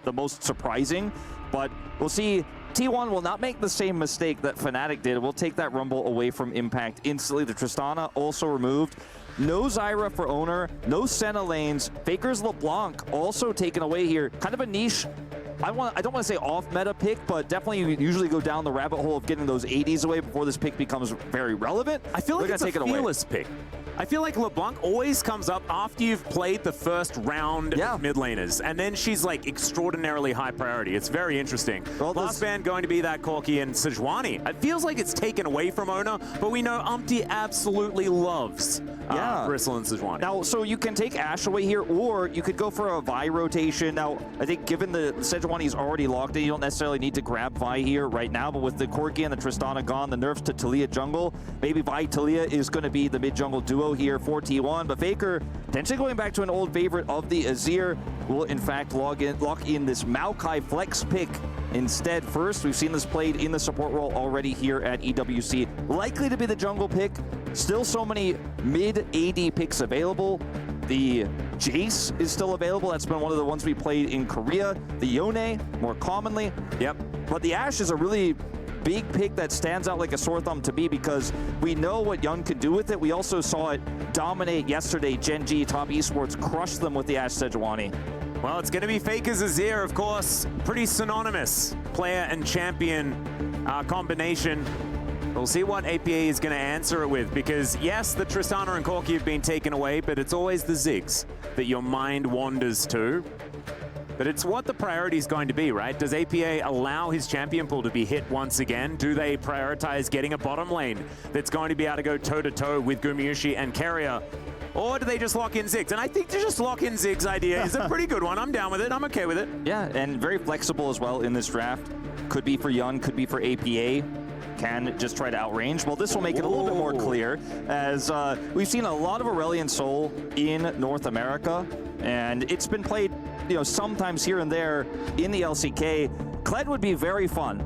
the most surprising. But we'll see. T1 will not make the same mistake that Fnatic did. We'll take that Rumble away from Impact instantly. The Tristana also removed. No Zyra for Owner, no Senna lanes. Faker's LeBlanc also taken away here. Kind of a niche, I don't want to say off-meta pick, but definitely you usually go down the rabbit hole of getting those 80s away before this pick becomes very relevant. I feel like it's a fearless pick. I feel like LeBlanc always comes up after you've played the first round of mid laners, and then she's like extraordinarily high priority. It's very interesting. Well, last ban going to be that Corki and Sejuani. It feels like it's taken away from Ona, but we know Umpty absolutely loves Bristle and Sejuani. Now, so you can take Ashe away here, or you could go for a Vi rotation. Now, I think given the Sejuani's already locked in, you don't necessarily need to grab Vi here right now, but with the Corki and the Tristana gone, the nerfs to Taliyah jungle, maybe Vi Taliyah is going to be the mid-jungle duo here for T1, but Faker potentially going back to an old favorite of the Azir will in fact lock in this Maokai flex pick instead. First, we've seen this played in the support role already here at EWC. Likely to be the jungle pick. Still so many mid AD picks available. The Jace is still available. That's been one of the ones we played in Korea. The Yone, more commonly. Yep. But the Ashe is a really big pick that stands out like a sore thumb to me because we know what Young can do with it. We also saw it dominate yesterday. Gen G, top esports, crushed them with the Ashe Sejuani. Well, it's going to be Faker's Azir, of course. Pretty synonymous player and champion combination. We'll see what APA is going to answer it with, because yes, the Tristana and Corki have been taken away, but it's always the Ziggs that your mind wanders to. But it's what the priority is going to be, right? Does APA allow his champion pool to be hit once again? Do they prioritize getting a bottom lane that's going to be able to go toe-to-toe with Gumayusi and Keria? Or do they just lock in Ziggs? And I think to just lock in Ziggs idea is a pretty good one. I'm down with it. I'm okay with it. Yeah, and very flexible as well in this draft. Could be for Young, could be for APA. Can just try to outrange. Well, this will make it a little bit more clear, as we've seen a lot of Aurelion Sol in North America, and it's been played, you know, sometimes here and there in the LCK. Kled would be very fun.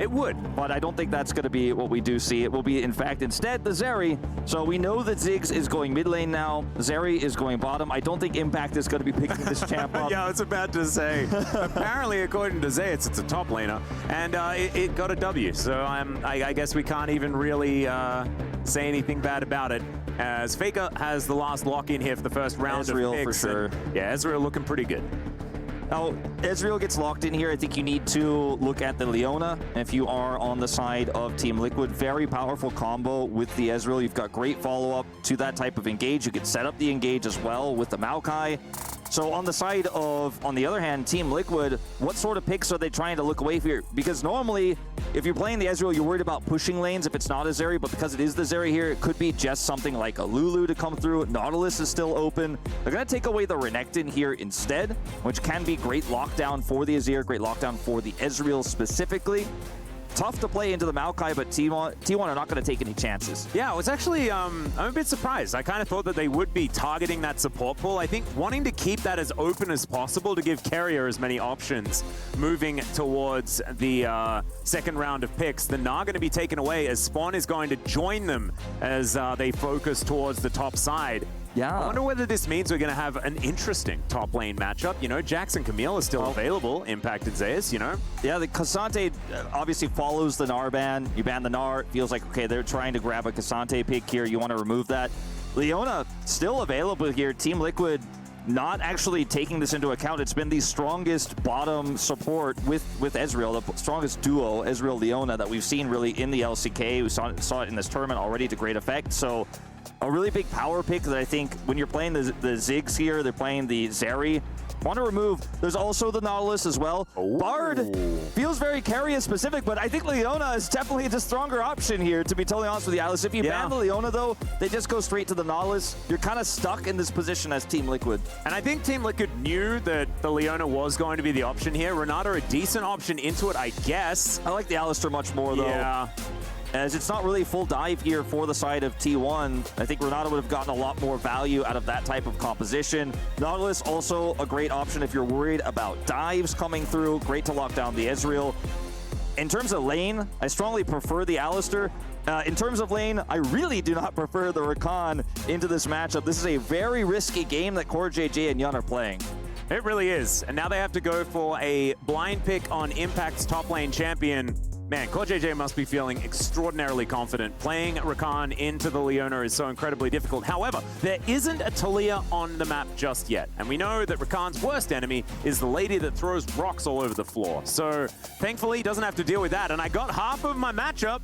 It would. But I don't think that's going to be what we do see. It will be, in fact, instead, the Zeri. So we know that Ziggs is going mid lane now. Zeri is going bottom. I don't think Impact is going to be picking this champ up. Yeah, I was about to say. Apparently, according to Zayas, it's a top laner. And it got a W. So I guess we can't even really say anything bad about it, as Faker has the last lock-in here for the first round of picks. For sure. Yeah, Ezreal looking pretty good. Now, Ezreal gets locked in here. I think you need to look at the Leona if you are on the side of Team Liquid. Very powerful combo with the Ezreal. You've got great follow-up to that type of engage. You can set up the engage as well with the Maokai. So on the side of, on the other hand, Team Liquid, what sort of picks are they trying to look away here? Because normally, if you're playing the Ezreal, you're worried about pushing lanes if it's not a Zeri, but because it is the Zeri here, it could be just something like a Lulu to come through. Nautilus is still open. They're going to take away the Renekton here instead, which can be great lockdown for the Azir, great lockdown for the Ezreal specifically. Tough to play into the Maokai, but T1 are not going to take any chances. Yeah, I was actually, I'm a bit surprised. I kind of thought that they would be targeting that support pool. I think wanting to keep that as open as possible to give Keria as many options moving towards the second round of picks. The Gnar going to be taken away as Spawn is going to join them as they focus towards the top side. Yeah. I wonder whether this means we're going to have an interesting top lane matchup. You know, Jackson Camille is still available, impacted Zayas, you know? Yeah, the Cassante obviously follows the Gnar ban. You ban the Gnar, it feels like, okay, they're trying to grab a Cassante pick here. You want to remove that. Leona still available here. Team Liquid not actually taking this into account. It's been the strongest bottom support with Ezreal, the strongest duo, Ezreal-Leona, that we've seen really in the LCK. We saw it in this tournament already to great effect. So a really big power pick that I think when you're playing the Ziggs here, they're playing the Zeri. Want to remove. There's also the Nautilus as well. Ooh. Bard feels very Keria specific, but I think Leona is definitely the stronger option here, to be totally honest with you, Alice. If you ban the Leona, though, they just go straight to the Nautilus. You're kind of stuck in this position as Team Liquid. And I think Team Liquid knew that the Leona was going to be the option here. Renata, a decent option into it, I guess. I like the Alistar much more, though. Yeah. As it's not really full dive here for the side of T1. I think Renata would have gotten a lot more value out of that type of composition. Nautilus also a great option if you're worried about dives coming through. Great to lock down the Ezreal. In terms of lane, I strongly prefer the Alistar. In terms of lane, I really do not prefer the Rakan into this matchup. This is a very risky game that Core JJ and Yun are playing. It really is. And now they have to go for a blind pick on Impact's top lane champion. Man, CoreJJ must be feeling extraordinarily confident. Playing Rakan into the Leona is so incredibly difficult. However, there isn't a Talia on the map just yet. And we know that Rakan's worst enemy is the lady that throws rocks all over the floor. So thankfully, he doesn't have to deal with that. And I got half of my matchup.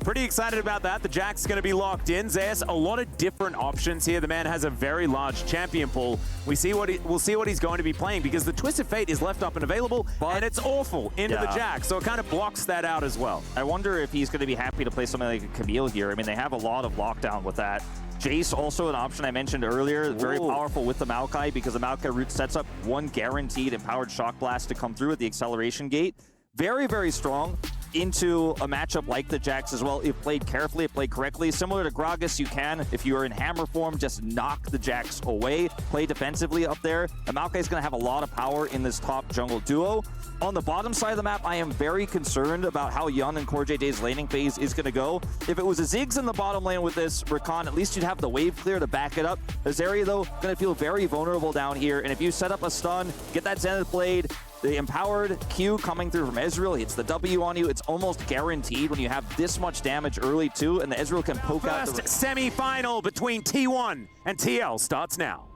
Pretty excited about that. The Jack's going to be locked in. Zeus, a lot of different options here. The man has a very large champion pool. We'll see what he's going to be playing because the Twisted Fate is left up and available, and it's awful into the Jack, so it kind of blocks that out as well. I wonder if he's going to be happy to play something like a Camille here. I mean, they have a lot of lockdown with that. Jace, also an option I mentioned earlier, very powerful with the Maokai because the Maokai root sets up one guaranteed empowered Shock Blast to come through at the acceleration gate. Very, very strong into a matchup like the Jax as well. If played carefully, if played correctly. Similar to Gragas, you can, if you are in hammer form, just knock the Jax away. Play defensively up there. The Maokai is going to have a lot of power in this top jungle duo. On the bottom side of the map, I am very concerned about how Yun and CoreJJ's laning phase is going to go. If it was a Ziggs in the bottom lane with this Rakan, at least you'd have the wave clear to back it up. Azaria, though, going to feel very vulnerable down here. And if you set up a stun, get that Zenith Blade, the empowered Q coming through from Ezreal hits the W on you. It's almost guaranteed when you have this much damage early too, and the Ezreal can poke out the semi-final between T1 and TL starts now.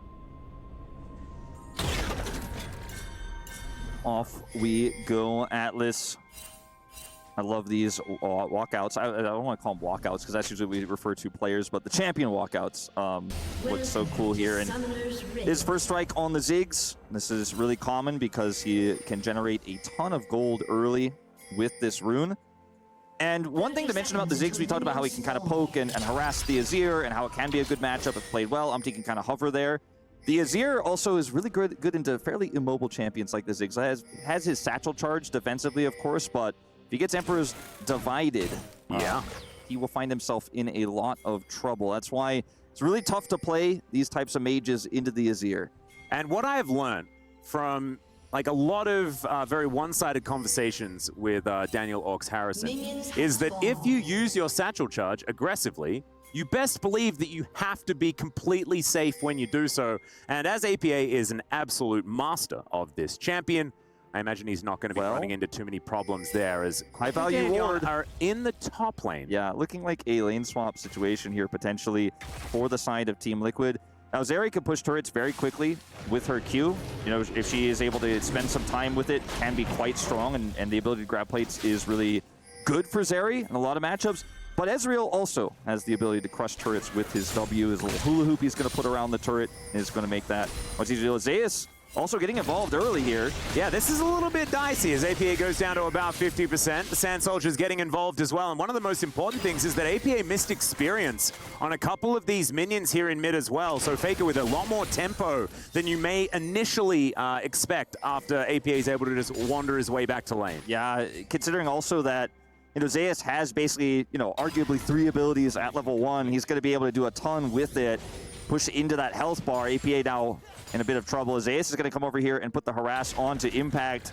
Off we go, Atlas. I love these walkouts. I don't want to call them walkouts because that's usually what we refer to players, but the champion walkouts look so cool here. And his first strike on the Ziggs. This is really common because he can generate a ton of gold early with this rune. And one thing to mention about the Ziggs, we talked about how he can kind of poke and harass the Azir and how it can be a good matchup if played well. Umpty can kind of hover there. The Azir also is really good into fairly immobile champions like the Ziggs. Has his satchel charge defensively, of course, but if he gets Emperors divided, he will find himself in a lot of trouble. That's why it's really tough to play these types of mages into the Azir. And what I have learned from like a lot of very one-sided conversations with Daniel Orcs Harrison is that if you use your satchel charge aggressively, you best believe that you have to be completely safe when you do so. And as APA is an absolute master of this champion, I imagine he's not going to be running into too many problems there as high-value ward are in the top lane. Yeah, looking like a lane swap situation here potentially for the side of Team Liquid. Now, Zeri can push turrets very quickly with her Q. You know, if she is able to spend some time with it, can be quite strong, and the ability to grab plates is really good for Zeri in a lot of matchups. But Ezreal also has the ability to crush turrets with his W. His little hula hoop he's going to put around the turret is going to make that much easier to deal with. Zeus also getting involved early here. Yeah, this is a little bit dicey as APA goes down to about 50%. The Sand Soldier's getting involved as well. And one of the most important things is that APA missed experience on a couple of these minions here in mid as well. So Faker with a lot more tempo than you may initially expect after APA is able to just wander his way back to lane. Yeah, considering also that Zeus has basically, arguably 3 abilities at level 1. He's going to be able to do a ton with it. Push into that health bar. APA now in a bit of trouble. Zeus is going to come over here and put the harass onto Impact.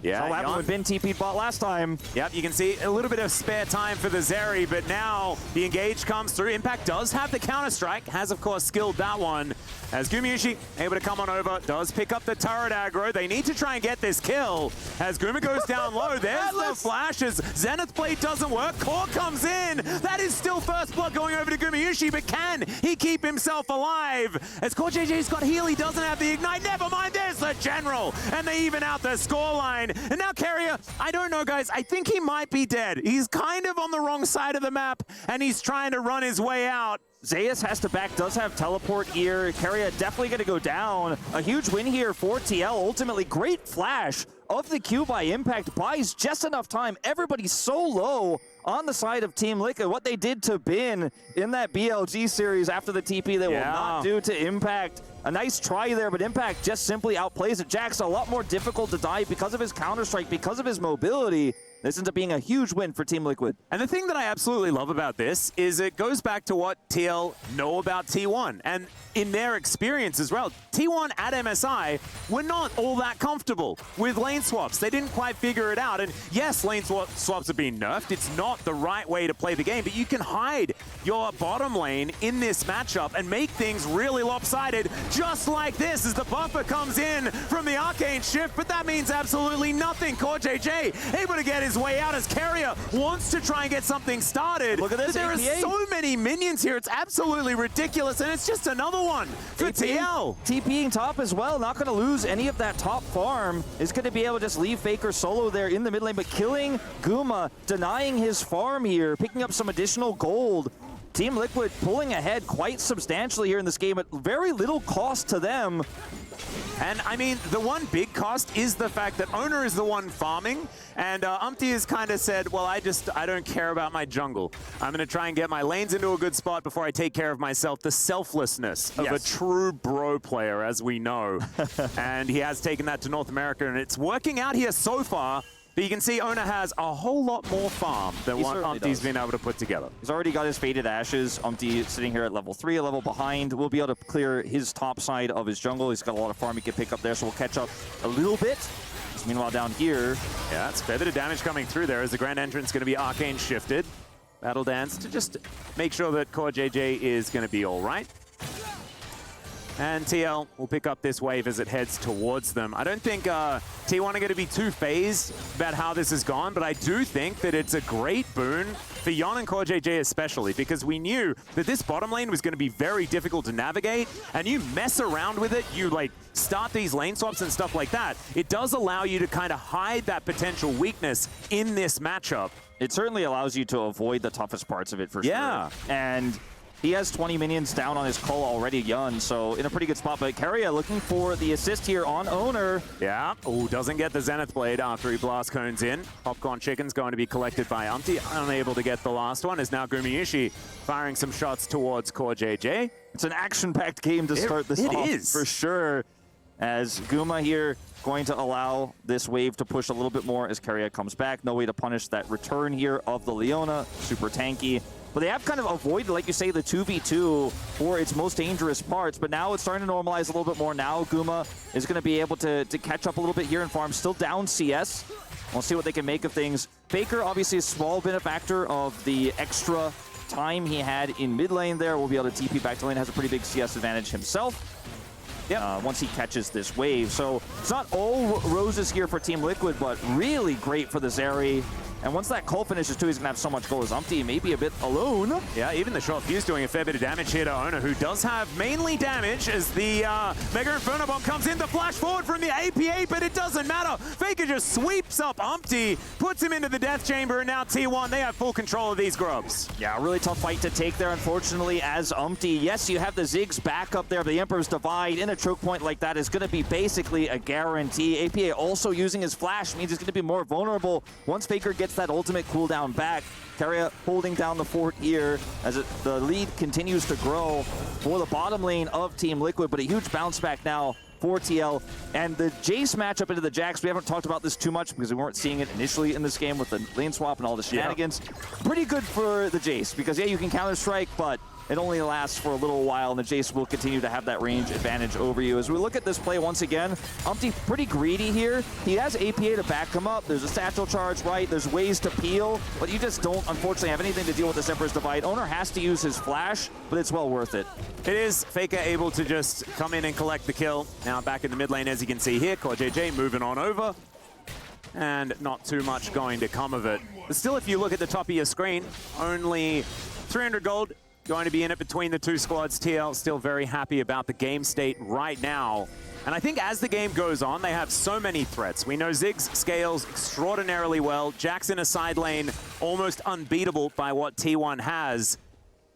Yeah, so what happened when Ben TP'd bot last time. Yep, you can see a little bit of spare time for the Zeri, but now the engage comes through. Impact does have the counter-strike, has of course skilled that one. As Gumayusi able to come on over, does pick up the turret aggro. They need to try and get this kill. As Guma goes down low, there's the flashes. Zenith Blade doesn't work. Core comes in. That is still first blood going over to Gumayusi, but can he keep himself alive? As CoreJJ's got heal, he doesn't have the ignite. Never mind, there's the general. And they even out the scoreline. And now Carrier, I don't know guys, I think he might be dead. He's kind of on the wrong side of the map and he's trying to run his way out. Zeus has to back, does have teleport here. Carrier definitely going to go down. A huge win here for TL. Ultimately, great flash of the Q by Impact. Buys just enough time. Everybody's so low on the side of Team Liquid. What they did to Bin in that BLG series after the TP, they will not do to Impact. A nice try there, but Impact just simply outplays it. Jack's a lot more difficult to die because of his Counter-Strike, because of his mobility. This ends up being a huge win for Team Liquid. And the thing that I absolutely love about this is it goes back to what TL know about T1. And in their experience as well, T1 at MSI were not all that comfortable with lane swaps. They didn't quite figure it out. And yes, lane swaps have been nerfed. It's not the right way to play the game, but you can hide your bottom lane in this matchup and make things really lopsided, just like this as the buffer comes in from the Arcane Shift, but that means absolutely nothing. CoreJJ able to get his way out as Carrier wants to try and get something started. Look at this, There are APA. so many minions here, it's absolutely ridiculous, and it's just another one for TL. TPing top as well, not going to lose any of that top farm. Is going to be able to just leave Faker solo there in the mid lane, but killing Guma, denying his farm here, picking up some additional gold. Team Liquid pulling ahead quite substantially here in this game at very little cost to them. And I mean, the one big cost is the fact that Owner is the one farming, and Umpty has kind of said, well, I don't care about my jungle. I'm going to try and get my lanes into a good spot before I take care of myself. The selflessness of a true bro player, as we know. And he has taken that to North America, and it's working out here so far. But you can see Owner has a whole lot more farm than what Umpty's been able to put together. He's already got his Faded Ashes. Umpty sitting here at level 3, a level behind. We'll be able to clear his top side of his jungle. He's got a lot of farm he can pick up there, so we'll catch up a little bit. Meanwhile, down here... Yeah, it's a fair bit of damage coming through there as the Grand Entrance going to be Arcane shifted. Battle Dance to just make sure that CoreJJ is going to be all right. And TL will pick up this wave as it heads towards them. I don't think T1 are going to be too phased about how this has gone, but I do think that it's a great boon for Yon and CoreJJ especially, because we knew that this bottom lane was going to be very difficult to navigate, and you mess around with it, you like start these lane swaps and stuff like that. It does allow you to kind of hide that potential weakness in this matchup. It certainly allows you to avoid the toughest parts of it for sure. And he has 20 minions down on his call already, Yun, so in a pretty good spot. But Carrier looking for the assist here on Owner. Yeah, doesn't get the Zenith Blade after he blast cones in. Popcorn Chicken's going to be collected by Umpty, unable to get the last one, is now Gumiishi firing some shots towards CoreJJ. It's an action-packed game to start this off. It is. For sure. As Guma here going to allow this wave to push a little bit more as Carrier comes back. No way to punish that return here of the Leona. Super tanky. But they have kind of avoided, like you say, the 2v2 for its most dangerous parts. But now it's starting to normalize a little bit more. Now Guma is going to be able to catch up a little bit here in farm. Still down CS. We'll see what they can make of things. Faker, obviously, a small benefactor of the extra time he had in mid lane there. Will be able to TP back to lane. Has a pretty big CS advantage himself. Once he catches this wave. So it's not all roses here for Team Liquid, but really great for the Zeri. And once that call finishes too, he's going to have so much gold as Umpty, maybe a bit alone. Yeah, even the short fuse doing a fair bit of damage here to Owner, who does have mainly damage as the Mega Inferno Bomb comes in. The flash forward from the APA, but it doesn't matter. Faker just sweeps up Umpty, puts him into the death chamber, and now T1, they have full control of these grubs. Yeah, really tough fight to take there, unfortunately, as Umpty. Yes, you have the Ziggs back up there, but the Emperor's Divide in a choke point like that is going to be basically a guarantee. APA also using his flash means he's going to be more vulnerable once Faker gets that ultimate cooldown back. Carrier holding down the fort here as the lead continues to grow for the bottom lane of Team Liquid, but a huge bounce back now for TL. And the Jace matchup into the Jax, we haven't talked about this too much because we weren't seeing it initially in this game with the lane swap and all the shenanigans. Pretty good for the Jace because, yeah, you can counter-strike, but it only lasts for a little while, and the Jace will continue to have that range advantage over you. As we look at this play once again, Umpty pretty greedy here. He has APA to back him up. There's a satchel charge, right? There's ways to peel, but you just don't, unfortunately, have anything to deal with this Emperor's Divide. Owner has to use his flash, but it's well worth it. It is. Faker able to just come in and collect the kill. Now back in the mid lane, as you can see here, CoreJJ moving on over. And not too much going to come of it. But still, if you look at the top of your screen, only 300 gold going to be in it between the two squads. TL still very happy about the game state right now. And I think as the game goes on, they have so many threats. We know Ziggs scales extraordinarily well. Jax in a side lane, almost unbeatable by what T1 has.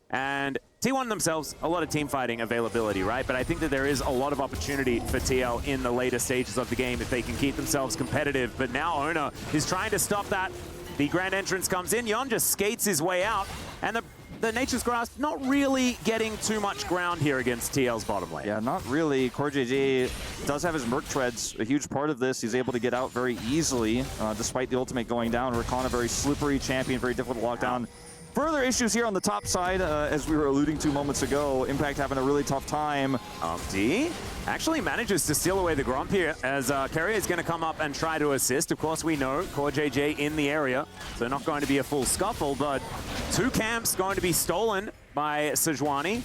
And T1 themselves, a lot of team fighting availability, right? But I think that there is a lot of opportunity for TL in the later stages of the game if they can keep themselves competitive. But now Owner is trying to stop that. The Grand Entrance comes in. Yon just skates his way out. And the the Nature's Grasp not really getting too much ground here against TL's bottom lane. Yeah, not really. CoreJJ does have his Merc Treads, a huge part of this. He's able to get out very easily, despite the ultimate going down. Rakan, a very slippery champion, very difficult to lock down. Further issues here on the top side, as we were alluding to moments ago. Impact having a really tough time. Umpty actually manages to steal away the Gromp here, as Keria is going to come up and try to assist. Of course, we know CoreJJ in the area, so not going to be a full scuffle, but 2 camps going to be stolen by Sejuani.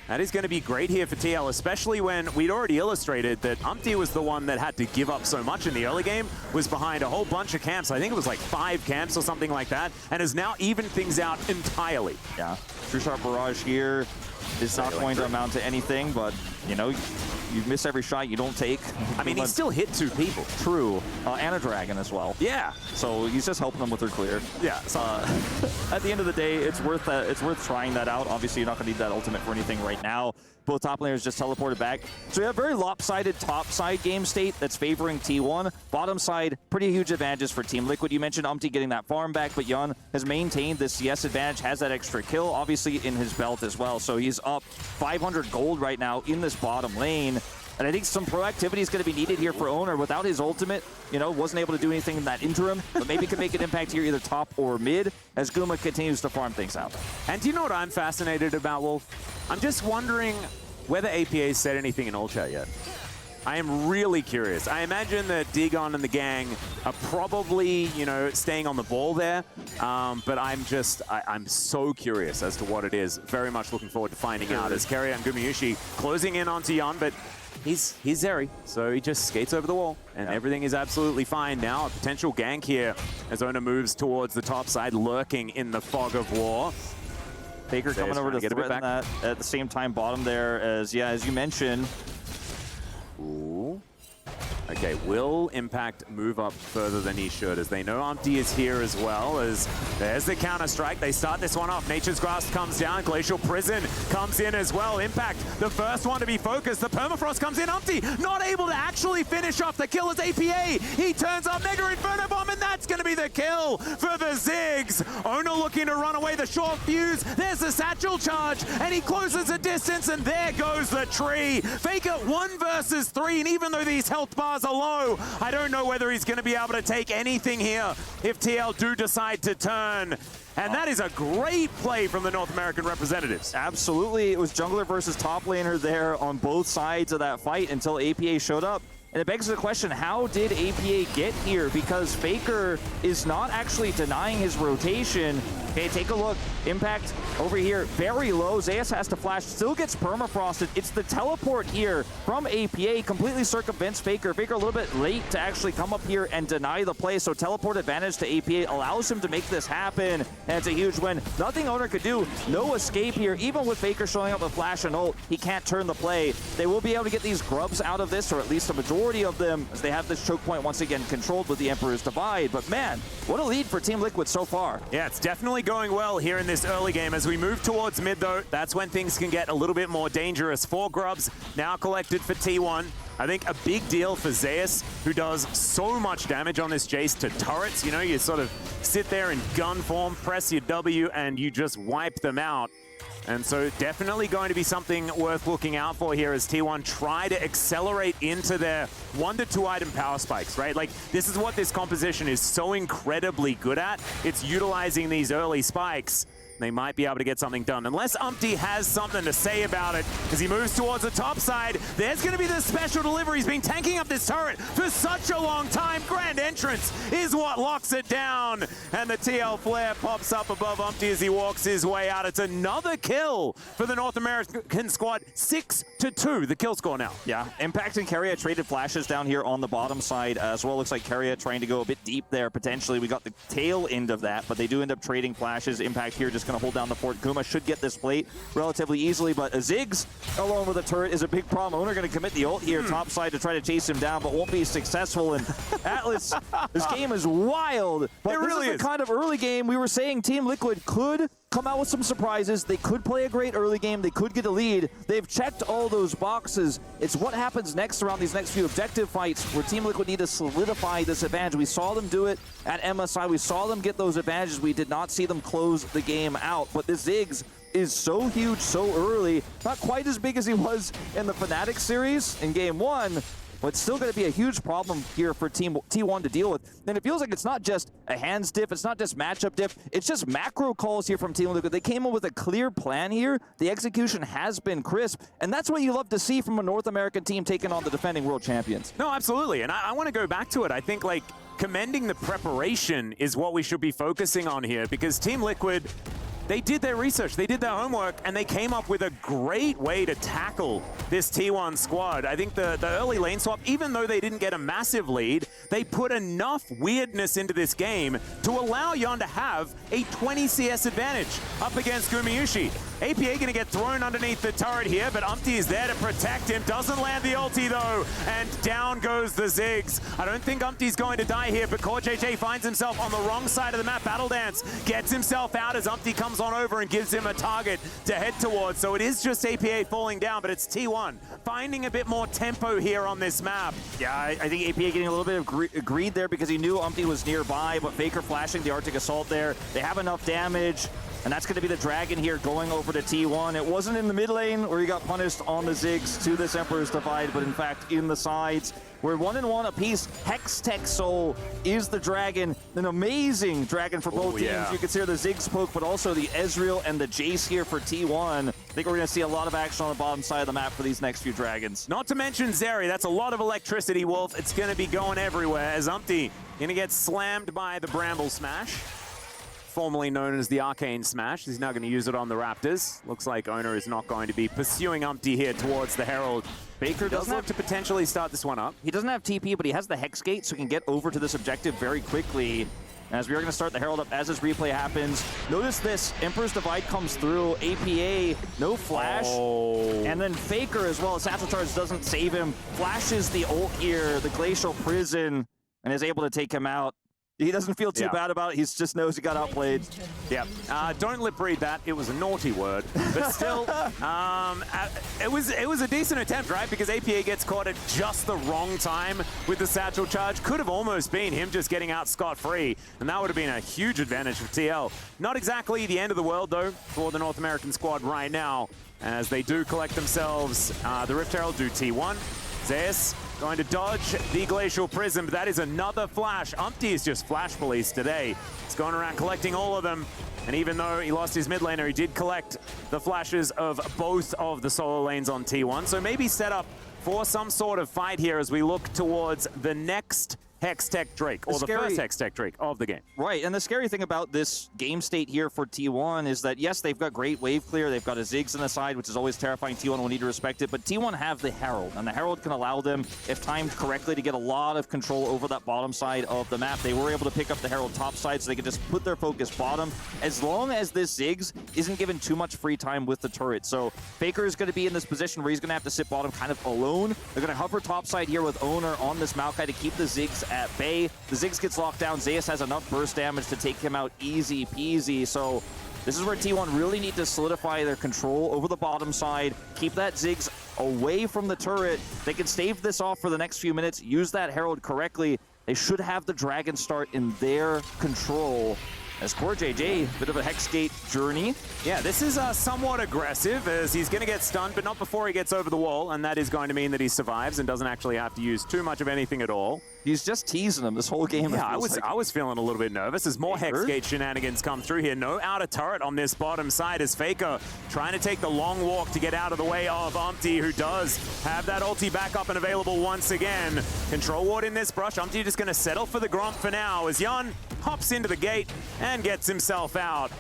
That is going to be great here for TL, especially when we'd already illustrated that Umpty was the one that had to give up so much in the early game, was behind a whole bunch of camps. I think it was like 5 camps or something like that, and has now evened things out entirely. Yeah, True Shot Barrage here is not going to amount to anything, but, you know, you miss every shot you don't take. I mean, he still hit 2 people. True. And a dragon as well. Yeah. So he's just helping them with their clear. Yeah. So, at the end of the day, it's worth trying that out. Obviously, you're not going to need that ultimate for anything right now. Both top laners just teleported back. So you have very lopsided top side game state that's favoring T1. Bottom side, pretty huge advantages for Team Liquid. You mentioned Umpty getting that farm back, but Yun has maintained this CS advantage, has that extra kill, obviously in his belt as well. So he's up 500 gold right now in this bottom lane. And I think some proactivity is going to be needed here for Owner. Without his ultimate, you know, wasn't able to do anything in that interim, but maybe could make an impact here either top or mid as Guma continues to farm things out. And do you know what I'm fascinated about, Wolf? I'm just wondering whether APA said anything in All Chat yet. I am really curious. I imagine that Dagon and the gang are probably, you know, staying on the ball there. But I'm so curious as to what it is. Very much looking forward to finding out as Keria and Gumayushi closing in onto Yun, but he's Zeri, so he just skates over the wall, and everything is absolutely fine. Now a potential gank here as Ona moves towards the top side, lurking in the fog of war. Faker coming over to threaten that at the same time bottom there as you mentioned. Ooh. Okay, will Impact move up further than he should, as they know Umpty is here as well, as there's the counter-strike. They start this one off. Nature's Grasp comes down. Glacial Prison comes in as well. Impact, the first one to be focused. The Permafrost comes in. Umpty not able to actually finish off the kill as APA. He turns up Mega Inferno Bomb, and that's going to be the kill for the Ziggs. Ona looking to run away. The short fuse. There's the satchel charge, and he closes the distance, and there goes the tree. Faker 1 versus 3, and even though these health bars are low, I don't know whether he's going to be able to take anything here if TL do decide to turn. And that is a great play from the North American representatives. Absolutely. It was jungler versus top laner there on both sides of that fight until APA showed up. And it begs the question, how did APA get here? Because Faker is not actually denying his rotation. Okay, take a look. Impact over here, very low. Zeus has to flash, still gets permafrosted. It's the teleport here from APA, completely circumvents Faker. Faker a little bit late to actually come up here and deny the play, so teleport advantage to APA allows him to make this happen, and it's a huge win. Nothing Owner could do, no escape here. Even with Faker showing up with flash and ult, he can't turn the play. They will be able to get these grubs out of this, or at least a majority of them, as they have this choke point once again controlled with the Emperor's Divide. But man, what a lead for Team Liquid so far. Yeah, it's definitely going well here in this early game. As we move towards mid, though, that's when things can get a little bit more dangerous. 4 grubs now collected for T1. I think a big deal for Zeus, who does so much damage on this Jace to turrets. You know, you sort of sit there in gun form, press your W, and you just wipe them out. And so definitely going to be something worth looking out for here as T1 try to accelerate into their 1 to 2 item power spikes, right? Like, this is what this composition is so incredibly good at. It's utilizing these early spikes. They might be able to get something done. Unless Umpty has something to say about it as he moves towards the top side. There's going to be the special delivery. He's been tanking up this turret for such a long time. Grand entrance is what locks it down. And the TL flare pops up above Umpty as he walks his way out. It's another kill for the North American squad. 6-2, the kill score now. Yeah, Impact and Keria traded flashes down here on the bottom side as well. Looks like Keria trying to go a bit deep there potentially. We got the tail end of that, but they do end up trading flashes. Impact here just going to hold down the fort. Guma should get this plate relatively easily, but Ziggs alone with a turret is a big problem. Owner going to commit the ult here top side to try to chase him down, but won't be successful. And Atlas, this game is wild, but it really is the kind of early game we were saying Team Liquid could come out with some surprises. They could play a great early game. They could get a lead. They've checked all those boxes. It's what happens next around these next few objective fights where Team Liquid need to solidify this advantage. We saw them do it at MSI. We saw them get those advantages. We did not see them close the game out. But this Ziggs is so huge so early. Not quite as big as he was in the Fnatic series in Game 1. But it's still going to be a huge problem here for Team T1 to deal with. And it feels like it's not just a hands diff, it's not just matchup diff, it's just macro calls here from Team Liquid. They came up with a clear plan here. The execution has been crisp, and that's what you love to see from a North American team taking on the defending world champions. No, absolutely, and I want to go back to it. I think, like, commending the preparation is what we should be focusing on here, because Team Liquid, they did their research, they did their homework, and they came up with a great way to tackle this T1 squad. I think the early lane swap, even though they didn't get a massive lead, they put enough weirdness into this game to allow Yon to have a 20 CS advantage up against Gumayushi. APA gonna get thrown underneath the turret here, but Umpty is there to protect him. Doesn't land the ulti though, and down goes the Ziggs. I don't think Umpty's going to die here, but CoreJJ finds himself on the wrong side of the map. Battle Dance gets himself out as Umpty comes on over and gives him a target to head towards. So it is just APA falling down, but it's T1 finding a bit more tempo here on this map. Yeah, I think APA getting a little bit of greed there because he knew Umpty was nearby, but Faker flashing the Arctic Assault there. They have enough damage. And that's going to be the Dragon here going over to T1. It wasn't in the mid lane where he got punished on the Ziggs to this Emperor's Divide, but in fact in the sides. We're 1-1 apiece. Hextech Soul is the Dragon. An amazing Dragon for both teams. Yeah. You can see the Ziggs poke, but also the Ezreal and the Jace here for T1. I think we're going to see a lot of action on the bottom side of the map for these next few Dragons. Not to mention Zeri. That's a lot of electricity, Wolf. It's going to be going everywhere as Umpty going to get slammed by the Bramble Smash, formerly known as the Arcane Smash. He's now going to use it on the Raptors. Looks like Owner is not going to be pursuing Umpty here towards the Herald. Baker does look to potentially start this one up. He doesn't have TP, but he has the Hex Gate, so he can get over to this objective very quickly. As we are going to start the Herald up as this replay happens. Notice this, Emperor's Divide comes through, APA, no flash, and then Faker as well. Satchel Charge doesn't save him, flashes the ult here, the Glacial Prison, and is able to take him out. He doesn't feel too bad about it. He just knows he got outplayed. Yeah. Don't lip read that. It was a naughty word, but still, it was a decent attempt, right? Because APA gets caught at just the wrong time with the Satchel Charge. Could have almost been him just getting out scot-free, and that would have been a huge advantage for TL. Not exactly the end of the world, though, for the North American squad right now, as they do collect themselves. The Rift Herald do T1. Zeus going to dodge the Glacial Prism, but that is another flash. Umpty is just flash police today. He's going around collecting all of them. And even though he lost his mid laner, he did collect the flashes of both of the solo lanes on T1. So maybe set up for some sort of fight here as we look towards the next Hextech Drake, or the first Hextech Drake of the game. Right, and the scary thing about this game state here for T1 is that, yes, they've got great wave clear, they've got a Ziggs on the side, which is always terrifying. T1 will need to respect it, but T1 have the Herald, and the Herald can allow them, if timed correctly, to get a lot of control over that bottom side of the map. They were able to pick up the Herald top side, so they could just put their focus bottom, as long as this Ziggs isn't given too much free time with the turret. So Faker is going to be in this position where he's going to have to sit bottom kind of alone. They're going to hover top side here with Owner on this Maokai to keep the Ziggs at bay. The Ziggs gets locked down. Zeus has enough burst damage to take him out easy peasy. So this is where T1 really need to solidify their control over the bottom side, keep that Ziggs away from the turret. They can stave this off for the next few minutes, use that Herald correctly. They should have the Dragon start in their control. As CoreJJ, bit of a Hexgate journey. Yeah, this is somewhat aggressive as he's going to get stunned, but not before he gets over the wall, and that is going to mean that he survives and doesn't actually have to use too much of anything at all. He's just teasing him this whole game. Yeah, I was feeling a little bit nervous as more Hexgate shenanigans come through here. No outer turret on this bottom side as Faker trying to take the long walk to get out of the way of Umpty, who does have that ulti back up and available once again. Control ward in this brush. Umpty just going to settle for the Gromp for now as Yon hops into the gate and gets himself out.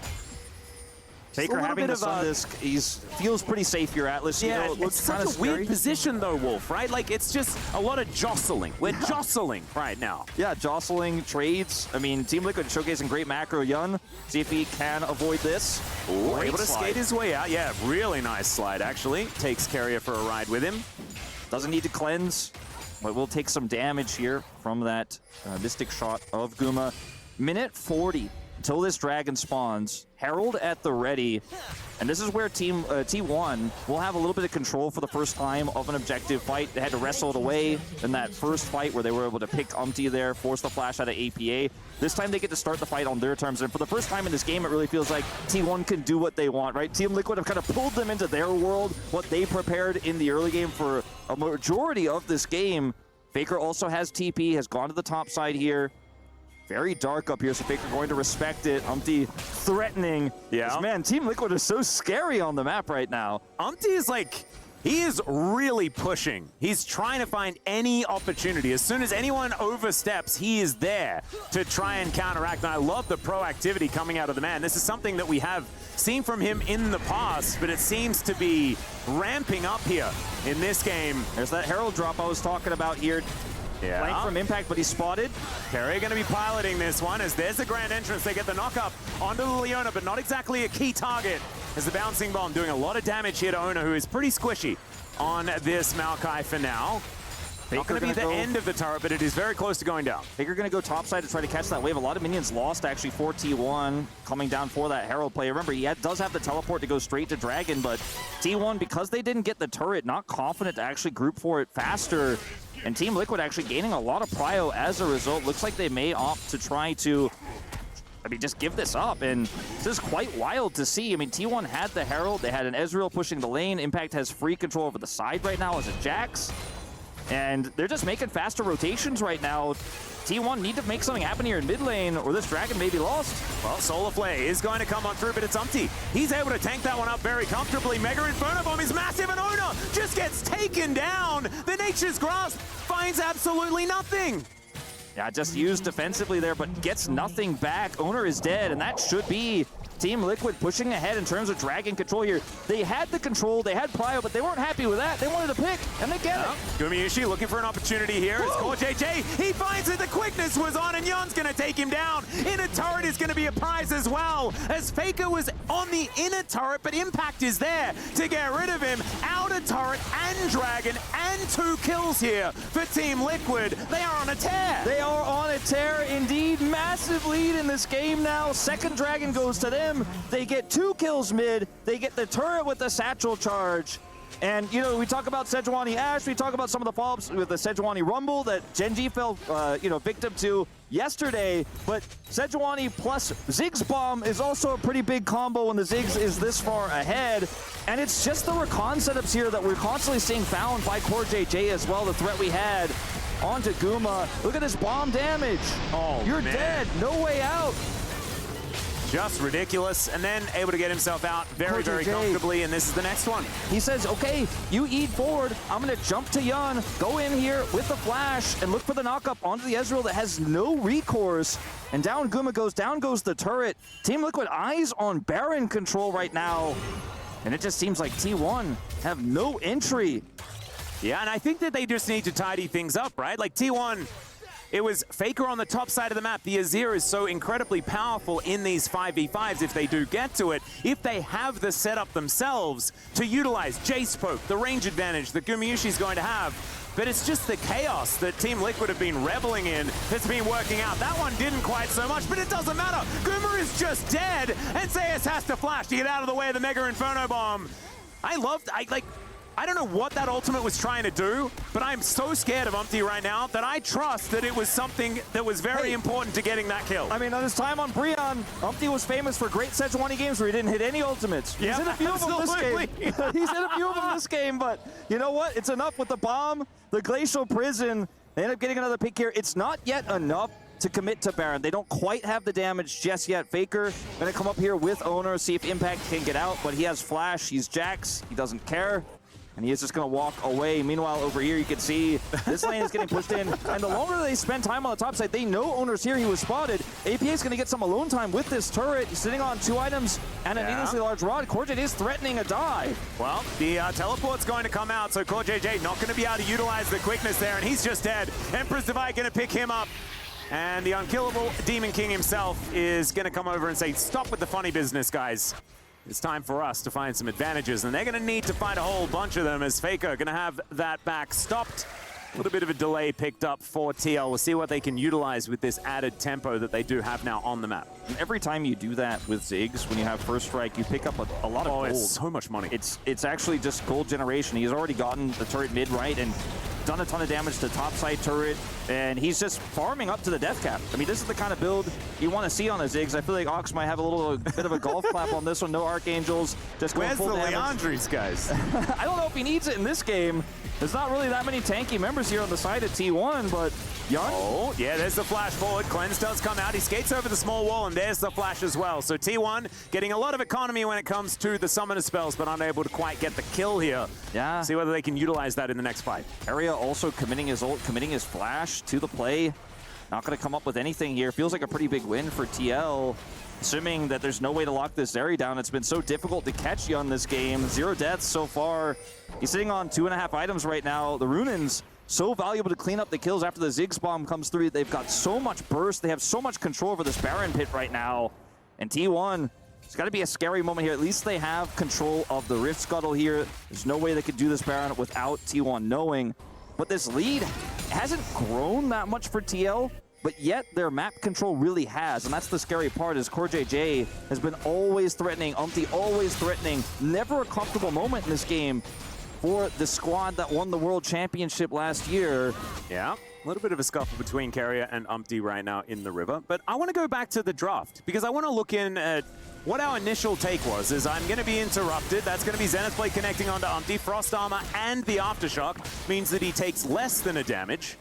Faker having the Sun Disc, he feels pretty safe here, Atlas. Yeah, you know, it looks it's such a weird position though, Wolf, right? Like, it's just a lot of jostling. We're jostling right now. Yeah, jostling, trades. I mean, Team Liquid showcasing great macro. Yun, see if he can avoid this. Ooh, able to skate his way out. Yeah, really nice slide, actually. Takes Carrier for a ride with him. Doesn't need to cleanse, but will take some damage here from that Mystic shot of Guma. Minute 40 until this dragon spawns. Herald at the ready. And this is where T1 will have a little bit of control for the first time of an objective fight. They had to wrestle it away in that first fight where they were able to pick Umpty there, force the flash out of APA. This time they get to start the fight on their terms. And for the first time in this game, it really feels like T1 can do what they want, right? Team Liquid have kind of pulled them into their world, what they prepared in the early game for a majority of this game. Faker also has TP, has gone to the top side here. Very dark up here, so Faker going to respect it. Umpty threatening. Yeah. Man, Team Liquid is so scary on the map right now. Umpty is like, he is really pushing. He's trying to find any opportunity. As soon as anyone oversteps, he is there to try and counteract. And I love the proactivity coming out of the man. This is something that we have seen from him in the past, but it seems to be ramping up here in this game. There's that Herald drop I was talking about here. Yeah. Flank from Impact, but he's spotted. Kerry going to be piloting this one as there's the grand entrance. They get the knock up onto the Leona, but not exactly a key target as the bouncing bomb doing a lot of damage here to Ona, who is pretty squishy on this Maokai for now. Not going to be the end of the turret, but it is very close to going down. Faker going to go topside to try to catch that wave. A lot of minions lost actually for T1 coming down for that Herald play. Remember, he does have the teleport to go straight to Dragon, but T1, because they didn't get the turret, not confident to actually group for it faster. And Team Liquid actually gaining a lot of prio as a result. Looks like they may opt to try to, just give this up. And this is quite wild to see. I mean, T1 had the Herald. They had an Ezreal pushing the lane. Impact has free control over the side right now as a Jax. And they're just making faster rotations right now. T1 need to make something happen here in mid lane, or this Dragon may be lost. Well, Solarflare is going to come on through, but it's Umpty. He's able to tank that one up very comfortably. Mega Inferno Bomb is massive, and Ona just gets taken down. The Nature's Grasp finds absolutely nothing. Yeah, just used defensively there, but gets nothing back. Owner is dead, and that should be Team Liquid pushing ahead in terms of Dragon control here. They had the control, they had prio, but they weren't happy with that. They wanted to pick, and they get it. Gumayushi looking for an opportunity here. It's Core JJ. He finds it. The quickness was on, and Yon's going to take him down. Inner turret is going to be a prize as well, as Faker was on the inner turret, but Impact is there to get rid of him. Outer turret and Dragon, and 2 kills here for Team Liquid. They are on a tear. They are on a tear indeed. Massive lead in this game now. Second Dragon goes to them. They get 2 kills mid. They get the turret with the satchel charge. And, you know, we talk about Sejuani Ash. We talk about some of the follow-ups with the Sejuani Rumble that Genji fell, victim to yesterday. But Sejuani plus Ziggs Bomb is also a pretty big combo when the Ziggs is this far ahead. And it's just the recon setups here that we're constantly seeing found by Core JJ as well. The threat we had onto Guma. Look at this bomb damage. Oh, you're man. dead. No way out. Just ridiculous, and then able to get himself out very, very comfortably, and this is the next one. He says, okay, you eat forward, I'm gonna jump to Yun, go in here with the flash, and look for the knock-up onto the Ezreal that has no recourse, and down Guma goes, down goes the turret. Team Liquid eyes on Baron control right now, and it just seems like T1 have no entry. Yeah, and I think that they just need to tidy things up, right? Like T1, it was Faker on the top side of the map. The Azir is so incredibly powerful in these 5v5s if they do get to it, if they have the setup themselves to utilize Jace Poke, the range advantage that Gumayushi's going to have. But it's just the chaos that Team Liquid have been reveling in that's been working out. That one didn't quite so much, but it doesn't matter. Guma is just dead, and Zeus has to flash to get out of the way of the Mega Inferno Bomb. I don't know what that ultimate was trying to do, but I'm so scared of Umpty right now that I trust that it was something that was very important to getting that kill. I mean, on his time on Brionne, Umpty was famous for great Sejuani games where he didn't hit any ultimates. He's hit a few of them this game. He's hit a few of them this game, but you know what? It's enough with the bomb, the Glacial Prison. They end up getting another pick here. It's not yet enough to commit to Baron. They don't quite have the damage just yet. Faker gonna come up here with Owner, see if Impact can get out, but he has Flash, he's Jax, he doesn't care. And he is just going to walk away. Meanwhile, over here, you can see this lane is getting pushed in. And the longer they spend time on the top side, they know Owner's here. He was spotted. APA is going to get some alone time with this turret. He's sitting on 2 items and a needlessly large rod. Core JJ is threatening a dive. Well, the teleport's going to come out, so Core JJ not going to be able to utilize the quickness there, and he's just dead. Empress Divide going to pick him up. And the unkillable Demon King himself is going to come over and say, stop with the funny business, guys. It's time for us to find some advantages, and they're going to need to find a whole bunch of them as Faker going to have that back stopped A little bit of a delay picked up for TL. We'll see what they can utilize with this added tempo that they do have now on the map. And every time you do that with Ziggs, when you have first strike, you pick up a lot of gold. It's so much money. It's actually just gold generation. He's already gotten the turret mid right and done a ton of damage to top side turret, and he's just farming up to the death cap. I mean, this is the kind of build you want to see on a Ziggs. I feel like Ox might have a bit of a golf clap on this one. No Archangels, just going Where's full the damage. Leandres, guys? I don't know if he needs it in this game. There's not really that many tanky members here on the side of T1, but Young. Oh, yeah, there's the flash forward. Cleanse does come out. He skates over the small wall, and there's the flash as well. So T1 getting a lot of economy when it comes to the summoner spells, but unable to quite get the kill here. Yeah. See whether they can utilize that in the next fight. Area also committing his ult, committing his flash to the play. Not going to come up with anything here. Feels like a pretty big win for TL. Assuming that there's no way to lock this area down. It's been so difficult to catch Yun this game. 0 deaths so far. He's sitting on 2.5 items right now. The Runins, so valuable to clean up the kills after the Ziggs bomb comes through. They've got so much burst. They have so much control over this Baron pit right now. And T1, it's got to be a scary moment here. At least they have control of the Rift Scuttle here. There's no way they could do this Baron without T1 knowing. But this lead hasn't grown that much for TL. But yet their map control really has, and that's the scary part, is CoreJJ has been always threatening, Umpty always threatening. Never a comfortable moment in this game for the squad that won the World Championship last year. Yeah, a little bit of a scuffle between Carrier and Umpty right now in the river. But I want to go back to the draft, because I want to look in at what our initial take was, is I'm going to be interrupted. That's going to be Zenith Blade connecting onto Umpty. Frost Armor and the Aftershock means that he takes less than a damage,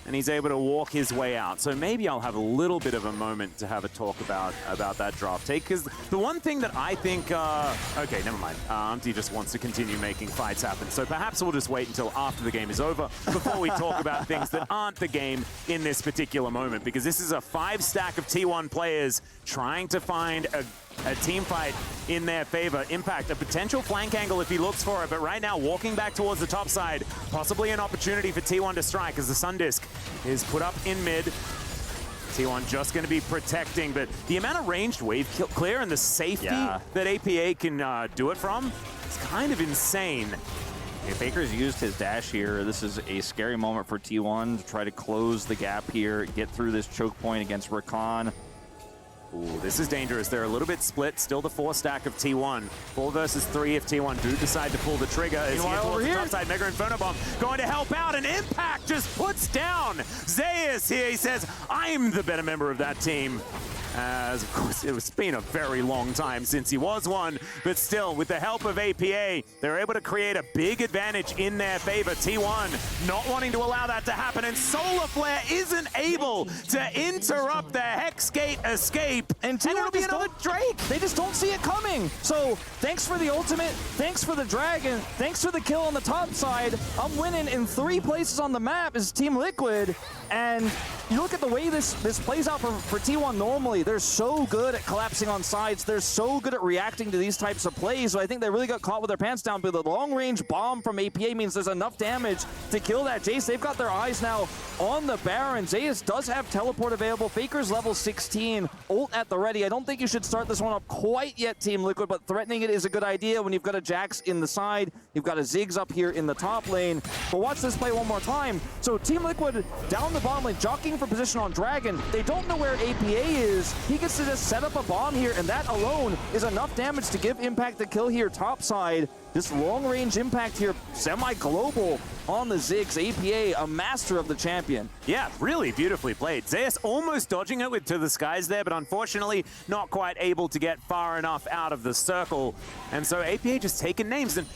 and he's able to walk his way out. So maybe I'll have a little bit of a moment to have a talk about that draft take, because the one thing that I think, okay, never mind. Umpty just wants to continue making fights happen. So perhaps we'll just wait until after the game is over before we talk about things that aren't the game in this particular moment, because this is a 5-stack of T1 players trying to find a team fight in their favor. Impact, a potential flank angle if he looks for it, but right now walking back towards the top side, possibly an opportunity for T1 to strike as the Sun Disc is put up in mid. T1 just going to be protecting, but the amount of ranged wave clear and the safety that APA can do it from, it's kind of insane. Okay, Faker's used his dash here. This is a scary moment for T1 to try to close the gap here, get through this choke point against Rakan. Ooh, this is dangerous. They're a little bit split. Still the 4-stack of T1. 4 versus 3 if T1 do decide to pull the trigger. Is here towards the top side. Mega Inferno Bomb going to help out, and Impact just puts down Zeus here. He says, I'm the better member of that team. As, of course, it's been a very long time since he was one, but still, with the help of APA, they're able to create a big advantage in their favor. T1 not wanting to allow that to happen, and Solar Flare isn't able to interrupt the Hex Gate escape, and it'll be another Drake. They just don't see it coming. So, thanks for the ultimate, thanks for the dragon, thanks for the kill on the top side. I'm winning in 3 places on the map as Team Liquid, and you look at the way this plays out for T1 normally. They're so good at collapsing on sides. They're so good at reacting to these types of plays. So I think they really got caught with their pants down. But the long-range bomb from APA means there's enough damage to kill that Jace. They've got their eyes now on the Baron. Zeus does have teleport available. Faker's level 16. Ult at the ready. I don't think you should start this one up quite yet, Team Liquid, but threatening it is a good idea when you've got a Jax in the side. You've got a Ziggs up here in the top lane. But watch this play one more time. So Team Liquid down the bottom lane, jockeying for position on Dragon. They don't know where APA is. He gets to just set up a bomb here, and that alone is enough damage to give Impact the kill here topside. This long-range impact here, semi-global on the Ziggs. APA, a master of the champion. Yeah, really beautifully played. Zeus almost dodging it to the skies there, but unfortunately not quite able to get far enough out of the circle. And so APA just taking names. And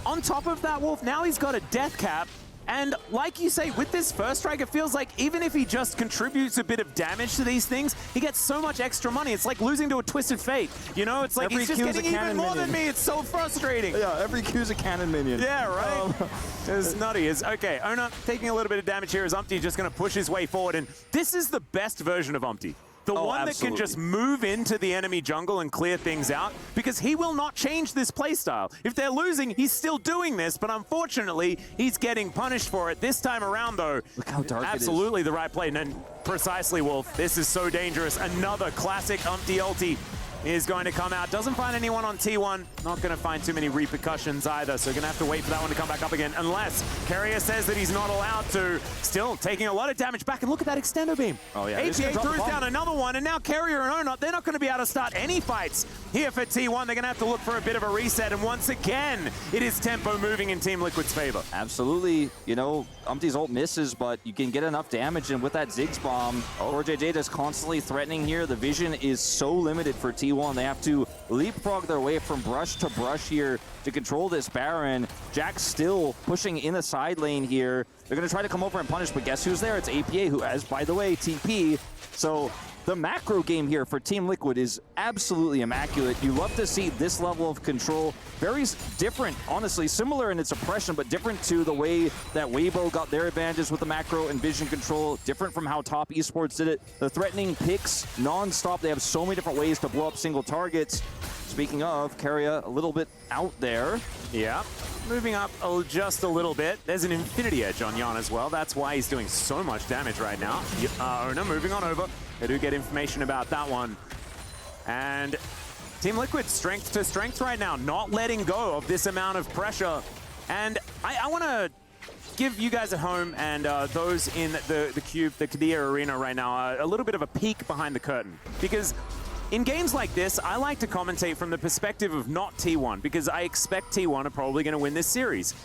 on top of that, Wolf, now he's got a death cap. And like you say, with this first strike, it feels like even if he just contributes a bit of damage to these things, he gets so much extra money. It's like losing to a Twisted Fate. You know, it's like he's just getting even more than me. It's so frustrating. Yeah, every Q's a cannon minion. Yeah, right? It's nutty. Okay, Ona taking a little bit of damage here as Umpty just going to push his way forward. And this is the best version of Umpty. The one that can just move into the enemy jungle and clear things out, because he will not change this playstyle. If they're losing, he's still doing this, but unfortunately, he's getting punished for it. This time around, though, look how dark absolutely it is. The right play. And precisely, Wolf, this is so dangerous. Another classic Umpty ulti. is going to come out. Doesn't find anyone on T1. Not going to find too many repercussions either, so going to have to wait for that one to come back up again, unless Carrier says that he's not allowed to. Still taking a lot of damage back, and look at that extendo beam. Oh yeah. APA throws down another one, and now Carrier and Onut, they're not going to be able to start any fights here for T1. They're going to have to look for a bit of a reset, and once again, it is tempo moving in Team Liquid's favor. Absolutely. You know, Umpty's ult misses, but you can get enough damage, and with that Ziggs bomb, JJ just constantly threatening here. The vision is so limited for T1. They have to leapfrog their way from brush to brush here to control this Baron. Jack's still pushing in the side lane here. They're going to try to come over and punish, but guess who's there? It's APA, who has, by the way, TP. So the macro game here for Team Liquid is absolutely immaculate. You love to see this level of control. Very different, honestly, similar in its oppression, but different to the way that Weibo got their advantages with the macro and vision control. Different from how Top Esports did it. The threatening picks non-stop. They have so many different ways to blow up single targets. Speaking of, Carrier a little bit out there. Yeah, moving up just a little bit. There's an Infinity Edge on Jan as well. That's why he's doing so much damage right now. Ona moving on over. They do get information about that one. And Team Liquid strength to strength right now, not letting go of this amount of pressure. And I want to give you guys at home and those in the Cube, the Kadir Arena right now, a little bit of a peek behind the curtain. Because in games like this, I like to commentate from the perspective of not T1, because I expect T1 are probably going to win this series.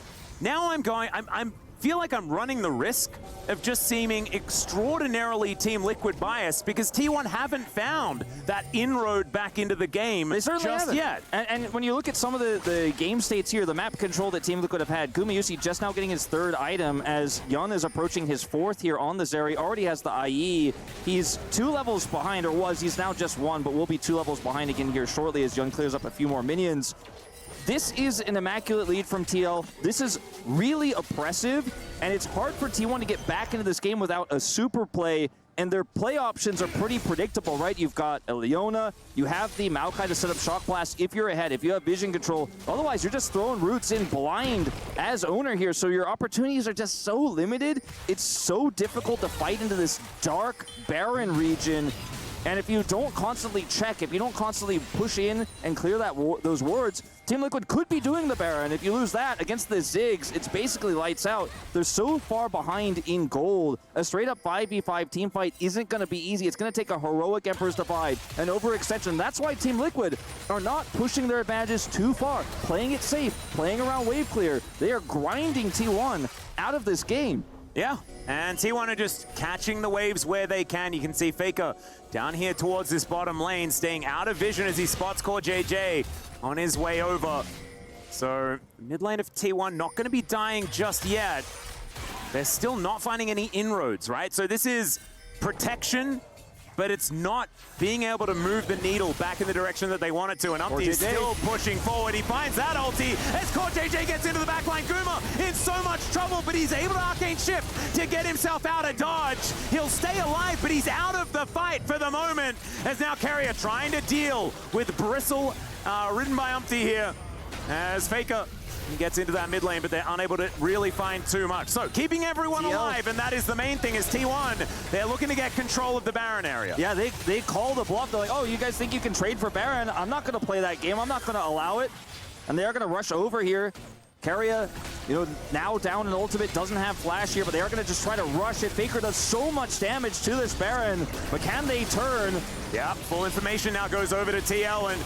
Now I'm feel like I'm running the risk of just seeming extraordinarily Team Liquid biased, because T1 haven't found that inroad back into the game just yet. And when you look at some of the game states here, the map control that Team Liquid have had, Gumayusi just now getting his third item as Yun is approaching his fourth here on the Zeri, already has the IE. He's 2 levels behind, or was, he's now just 1, but will be 2 levels behind again here shortly as Yun clears up a few more minions. This is an immaculate lead from TL. This is really oppressive, and it's hard for T1 to get back into this game without a super play, and their play options are pretty predictable, right? You've got a Leona, you have the Maokai to set up Shock Blast if you're ahead, if you have vision control. Otherwise, you're just throwing roots in blind as owner here, so your opportunities are just so limited. It's so difficult to fight into this dark, barren region. And if you don't constantly check, if you don't constantly push in and clear those wards, Team Liquid could be doing the Baron. If you lose that against the Ziggs, it's basically lights out. They're so far behind in gold. A straight-up 5v5 team fight isn't going to be easy. It's going to take a heroic Emperor's Divide, an overextension. That's why Team Liquid are not pushing their advantages too far, playing it safe, playing around wave clear. They are grinding T1 out of this game. Yeah, and T1 are just catching the waves where they can. You can see Faker down here towards this bottom lane, staying out of vision as he spots Core JJ on his way over. So mid lane of T1 not going to be dying just yet. They're still not finding any inroads, right? So this is protection, but it's not being able to move the needle back in the direction that they want it to. And Umpty is still pushing forward. He finds that ulti as Core JJ gets into the backline. Guma in so much trouble, but he's able to Arcane Shift to get himself out of dodge. He'll stay alive, but he's out of the fight for the moment. As now Carrier trying to deal with Bristle, ridden by Umpty here. As Faker gets into that mid lane, but they're unable to really find too much. So keeping everyone alive, and that is the main thing, is T1. They're looking to get control of the Baron area. Yeah, they call the bluff. They're like, oh, you guys think you can trade for Baron? I'm not going to play that game. I'm not going to allow it. And they are going to rush over here. Carrier, you know, now down in ultimate, doesn't have flash here, but they are going to just try to rush it. Faker does so much damage to this Baron, but can they turn? Yeah, full information now goes over to TL, and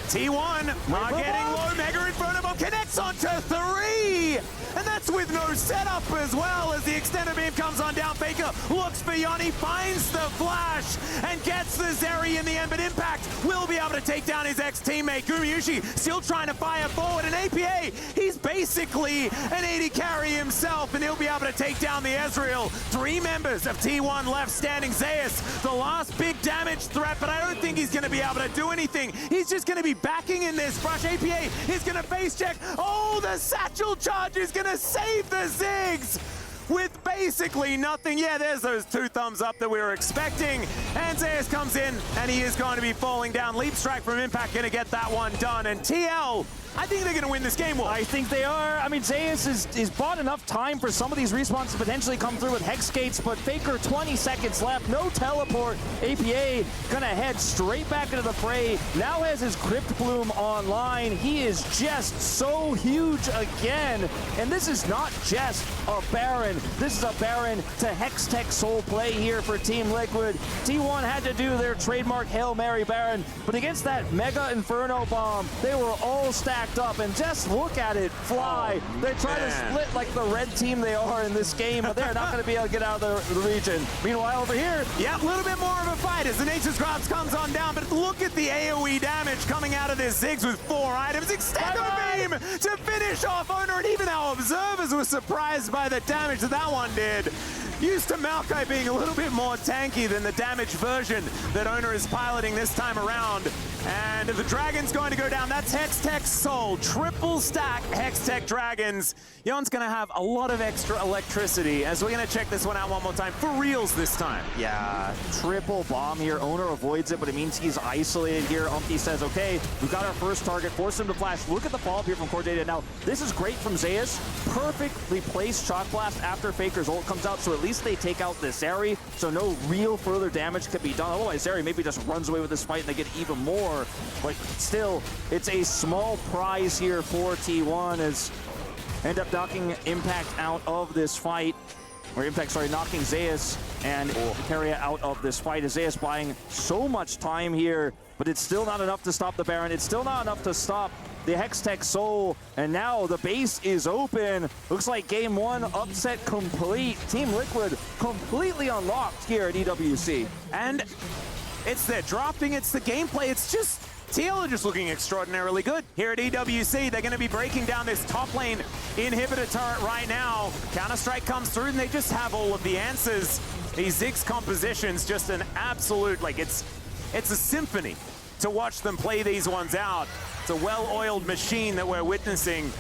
T1 are getting low. Mega Inferno Bomb connects onto 3! And that's with no setup as well, as the extended beam comes on down. Faker looks for Yanni, finds the flash, and gets the Zeri in the end, but Impact will be able to take down his ex-teammate. Gumayusi still trying to fire forward, and APA, he's basically an 80 carry himself, and he'll be able to take down the Ezreal. 3 members of T1 left standing. Zeus, the last big damage threat, but I don't think he's going to be able to do anything. He's just going to be backing in this brush. APA is going to face check. Oh, the satchel charge is going to save the Ziggs. with basically nothing. Yeah, there's those 2 thumbs up that we were expecting. And Zeus comes in, and he is going to be falling down. Leap strike from Impact going to get that one done. And TL, I think they're going to win this game, Wolf. I think they are. I mean, Zeus is bought enough time for some of these respawns to potentially come through with Hex Gates, but Faker, 20 seconds left, no teleport. APA gonna head straight back into the fray. Now has his Crypt Bloom online. He is just so huge again. And this is not just a Baron. This is a Baron to Hex Tech Soul play here for Team Liquid. T1 had to do their trademark Hail Mary Baron, but against that Mega Inferno Bomb, they were all stacked up, and just look at it fly. They try to split like the red team they are in this game, but they're not going to be able to get out of the region. Meanwhile, over here, yeah, a little bit more of a fight as the Nature's Grasp comes on down, but look at the AoE damage coming out of this Ziggs with 4 items. Extendo beam to finish off Owner, and even our observers were surprised by the damage that one did. Used to Maokai being a little bit more tanky than the damage version that Owner is piloting this time around. And the Dragon's going to go down. That's Hex Tech Soul. Triple stack Hex Tech Dragons. Yon's going to have a lot of extra electricity as we're going to check this one out one more time. For reals this time. Yeah, triple bomb here. Owner avoids it, but it means he's isolated here. Umpty says, okay, we've got our first target. Force him to flash. Look at the follow-up here from Core Data. Now, this is great from Zeus. Perfectly placed Shock Blast after Faker's ult comes out, so at least they take out this Zeri, so no real further damage can be done. Otherwise, Zeri maybe just runs away with this fight and they get even more. But still, it's a small prize here for T1 as end up knocking Impact out of this fight. Or Impact, sorry, knocking Zeus and Keria out of this fight. As Zeus buying so much time here, but it's still not enough to stop the Baron. It's still not enough to stop the Hex Tech Soul, and now the base is open. Looks like game 1 upset complete. Team Liquid completely unlocked here at EWC. And it's the drafting, it's the gameplay, it's just TL are just looking extraordinarily good. Here at EWC, they're going to be breaking down this top lane inhibitor turret right now. Counter-Strike comes through and they just have all of the answers. These Ziggs compositions, just an absolute, like it's a symphony to watch them play these ones out. It's a well-oiled machine that we're witnessing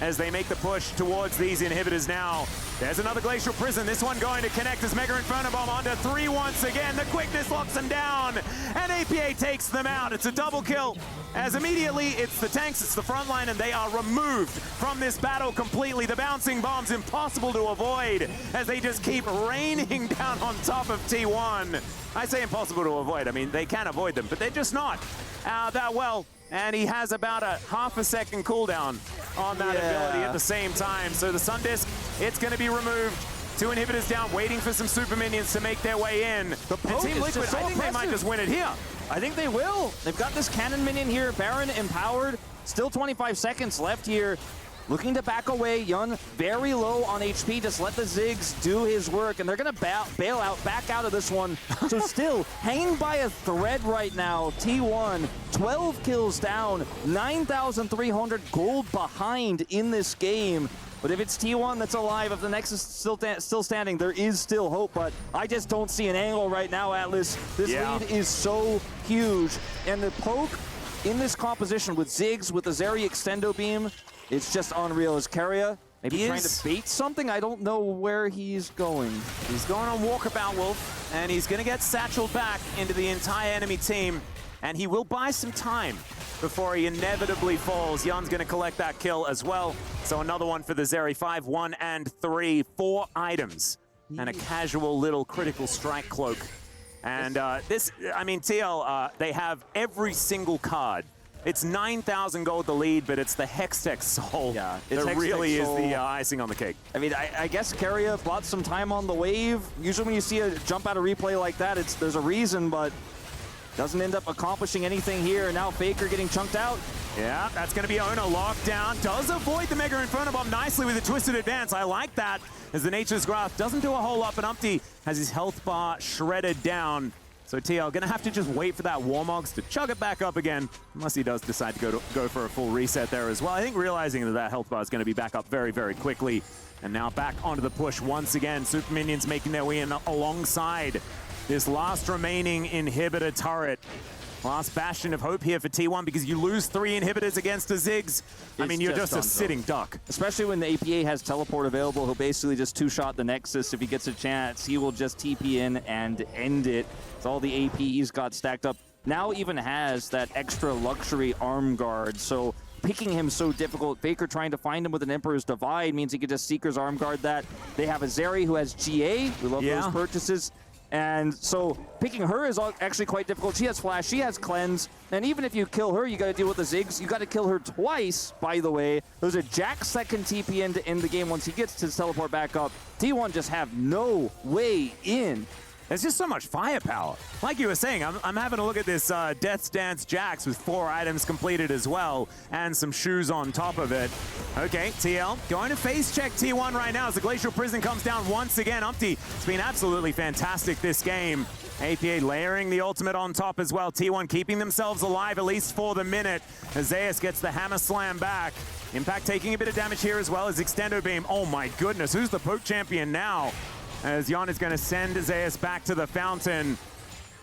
as they make the push towards these inhibitors now. There's another Glacial Prison. This one going to connect as Mega Inferno Bomb onto 3 once again. The quickness locks them down, and APA takes them out. It's a double kill, as immediately it's the tanks, it's the front line, and they are removed from this battle completely. The bouncing bombs impossible to avoid as they just keep raining down on top of T1. I say impossible to avoid. I mean, they can avoid them, but they're just not that well. And he has about a half a second cooldown on that ability at the same time. So the Sun Disc, it's going to be removed. 2 inhibitors down, waiting for some super minions to make their way in. And Team Liquid, I think they might just win it here. I think they will. They've got this cannon minion here. Baron empowered. Still 25 seconds left here. Looking to back away. Yun very low on HP. Just let the Ziggs do his work. And they're going to bail out, back out of this one. So still hanging by a thread right now. T1, 12 kills down, 9,300 gold behind in this game. But if it's T1 that's alive, if the Nexus is still standing, there is still hope. But I just don't see an angle right now, Atlas. This lead is so huge. And the poke in this composition with Ziggs, with the Zeri Extendo Beam, it's just unreal. As Keria maybe trying to bait something? I don't know where he's going. He's going on Walkabout Wolf, and he's going to get satcheled back into the entire enemy team, and he will buy some time before he inevitably falls. Yun's going to collect that kill as well. So another one for the Zeri. 5, 1, and 3. 4 items and a casual little critical strike cloak. And this, I mean, TL, they have every single card. It's 9,000 gold the lead, but it's the Hex Tech Soul that really is the icing on the cake. I mean, I guess Keria bought some time on the wave. Usually when you see a jump out of replay like that, there's a reason, but doesn't end up accomplishing anything here. And now Faker getting chunked out. Yeah, that's going to be Owner locked down. Does avoid the Mega Inferno Bomb nicely with a Twisted Advance. I like that, as the Nature's Grasp doesn't do a whole lot, but Umpty has his health bar shredded down. So TL gonna have to just wait for that Warmogs to chug it back up again, unless he does decide to go for a full reset there as well. I think realizing that that health bar is gonna be back up very, very quickly. And now back onto the push once again. Super Minions making their way in alongside this last remaining inhibitor turret. Last bastion of hope here for T1 because you lose 3 inhibitors against a Ziggs. I mean, you're just a sitting duck. Especially when the APA has teleport available, he'll basically just two-shot the Nexus. If he gets a chance, he will just TP in and end it. It's all the AP he's got stacked up. Now even has that extra luxury arm guard, so picking him so difficult. Faker trying to find him with an Emperor's Divide means he could just Seeker's arm guard that. They have a Zeri who has GA. We love those purchases. And so picking her is actually quite difficult. She has Flash, she has Cleanse, and even if you kill her, you got to deal with the Ziggs. You got to kill her twice, by the way. There's a Jax that can TP in to end the game once he gets to teleport back up. T1 just have no way in. There's just so much firepower. Like you were saying, I'm having a look at this Death's Dance Jax with 4 items completed as well, and some shoes on top of it. Okay, TL going to face check T1 right now as the Glacial Prison comes down once again. Umpty, it's been absolutely fantastic this game. APA layering the ultimate on top as well. T1 keeping themselves alive at least for the minute. Zeus gets the Hammer Slam back. Impact taking a bit of damage here as well as Extendo Beam. Oh my goodness, who's the poke champion now? As Jan is going to send Zeus back to the fountain.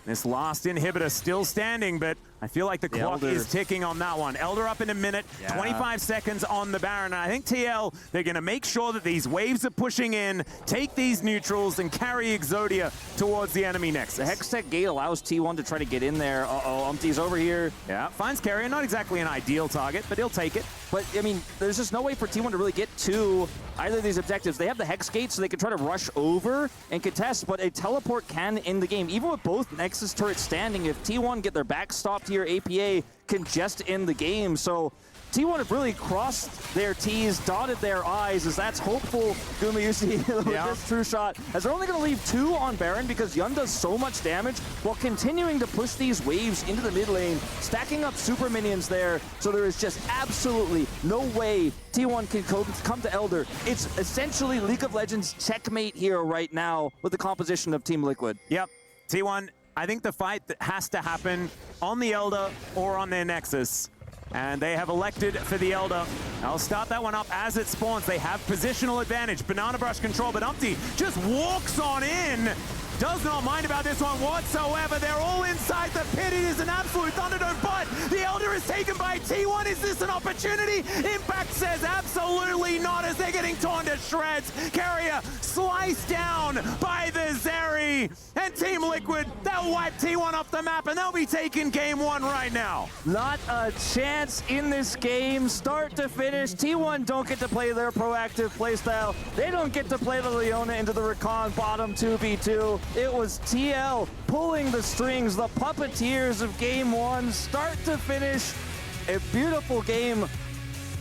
This last inhibitor still standing, but I feel like the clock is ticking on that one. Elder up in a minute, 25 seconds on the Baron. And I think TL, they're going to make sure that these waves are pushing in, take these neutrals, and carry Exodia towards the enemy Nexus. The Hextech Gate allows T1 to try to get in there. Uh-oh, Umpty's over here. Yeah, finds Carrier. Not exactly an ideal target, but he'll take it. But, I mean, there's just no way for T1 to really get to either of these objectives. They have the Hex Gate, so they can try to rush over and contest, but a teleport can end the game. Even with both Nexus turrets standing, if T1 get their back stopped here, APA can just end the game. So T1 have really crossed their T's, dotted their I's, as that's hopeful Gumayusi with this true shot. As they're only going to leave 2 on Baron because Yun does so much damage while continuing to push these waves into the mid lane, stacking up super minions there. So there is just absolutely no way T1 can come to Elder. It's essentially League of Legends checkmate here right now with the composition of Team Liquid. Yep, T1, I think the fight that has to happen on the Elder or on their Nexus. And they have elected for the Elder. I'll start that one up as it spawns. They have positional advantage, Banana Brush control, but Umpty just walks on in. Does not mind about this one whatsoever. They're all inside the pit. It is an absolute Thunderdome, but the Elder is taken by T1. Is this an opportunity? Impact says absolutely not as they're getting torn to shreds. Carrier sliced down by the Zeri. And Team Liquid, they'll wipe T1 off the map, and they'll be taking game 1 right now. Not a chance in this game, start to finish. T1 don't get to play their proactive playstyle. They don't get to play the Leona into the Recon bottom 2v2. It was TL pulling the strings, the puppeteers of game 1, start to finish. A beautiful game